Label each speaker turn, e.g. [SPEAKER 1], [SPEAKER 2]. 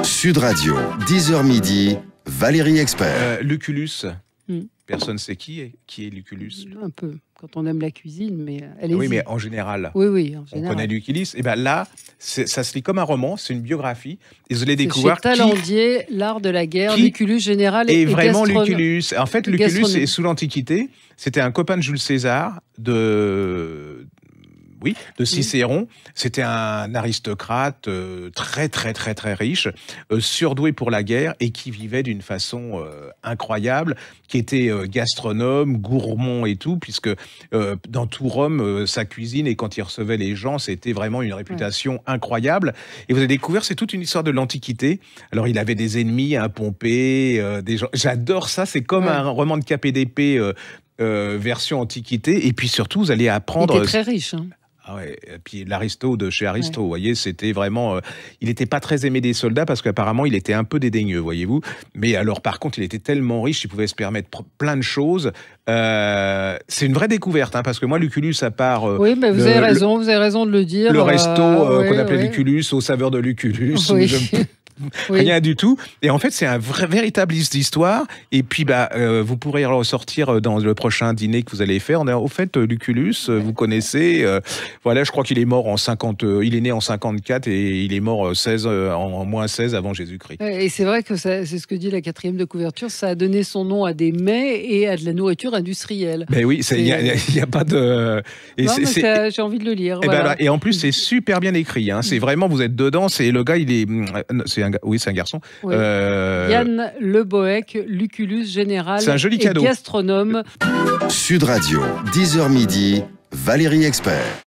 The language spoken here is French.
[SPEAKER 1] Sud Radio, 10h midi, Valérie Expert.
[SPEAKER 2] Lucullus, personne ne sait qui est Lucullus.
[SPEAKER 3] Un peu, quand on aime la cuisine, mais allez-y.
[SPEAKER 2] Oui, mais en général,
[SPEAKER 3] oui, en
[SPEAKER 2] on
[SPEAKER 3] général.
[SPEAKER 2] connaît Lucullus. Et bien là, ça se lit comme un roman, c'est une biographie. Et vous allez
[SPEAKER 3] C'est
[SPEAKER 2] découvrir
[SPEAKER 3] chez Talandier, l'art de la guerre,
[SPEAKER 2] qui
[SPEAKER 3] Lucullus général
[SPEAKER 2] et
[SPEAKER 3] et
[SPEAKER 2] vraiment
[SPEAKER 3] gastronome.
[SPEAKER 2] Lucullus. En fait, Lucullus,
[SPEAKER 3] Gastronome.
[SPEAKER 2] est sous l'Antiquité. C'était un copain de Jules César, de Cicéron. C'était un aristocrate très riche, surdoué pour la guerre et qui vivait d'une façon incroyable, qui était gastronome, gourmand et tout, puisque dans tout Rome, sa cuisine et quand il recevait les gens, c'était vraiment une réputation incroyable. Et vous avez découvert, c'est toute une histoire de l'Antiquité. Alors il avait des ennemis, un Pompée, des gens. J'adore ça, c'est comme un roman de KPDP version Antiquité. Et puis surtout, vous allez apprendre.
[SPEAKER 3] Il était très riche. Hein.
[SPEAKER 2] Ah ouais, et puis l'Aristo de chez Aristo, vous voyez, c'était vraiment... il n'était pas très aimé des soldats parce qu'apparemment, il était un peu dédaigneux, voyez-vous. Mais alors, par contre, il était tellement riche, il pouvait se permettre plein de choses. C'est une vraie découverte, hein, parce que moi, Lucullus, à part...
[SPEAKER 3] oui, mais vous avez raison de le dire.
[SPEAKER 2] Le resto qu'on appelait
[SPEAKER 3] oui.
[SPEAKER 2] Lucullus, aux saveurs de Lucullus,
[SPEAKER 3] Oui.
[SPEAKER 2] rien du tout. Et en fait, c'est un véritable histoire. Et puis, vous pourrez ressortir dans le prochain dîner que vous allez faire. Au fait, Lucullus, vous connaissez. Voilà, je crois qu'il est mort en 50. Il est né en 54 et il est mort en moins 16 avant Jésus-Christ.
[SPEAKER 3] Et c'est vrai que c'est ce que dit la 4e de couverture. Ça a donné son nom à des mets et à de la nourriture industrielle.
[SPEAKER 2] Ben oui, il n'y a pas de.
[SPEAKER 3] J'ai envie de le lire.
[SPEAKER 2] Et,
[SPEAKER 3] Voilà.
[SPEAKER 2] et en plus, c'est super bien écrit. Hein. C'est vraiment, vous êtes dedans. C'est le gars, oui, c'est un garçon.
[SPEAKER 3] Oui. Yann Le Bohec, Lucullus général.
[SPEAKER 2] C'est un joli
[SPEAKER 3] et
[SPEAKER 2] cadeau.
[SPEAKER 3] Gastronome.
[SPEAKER 1] Sud Radio, 10h midi, Valérie Expert.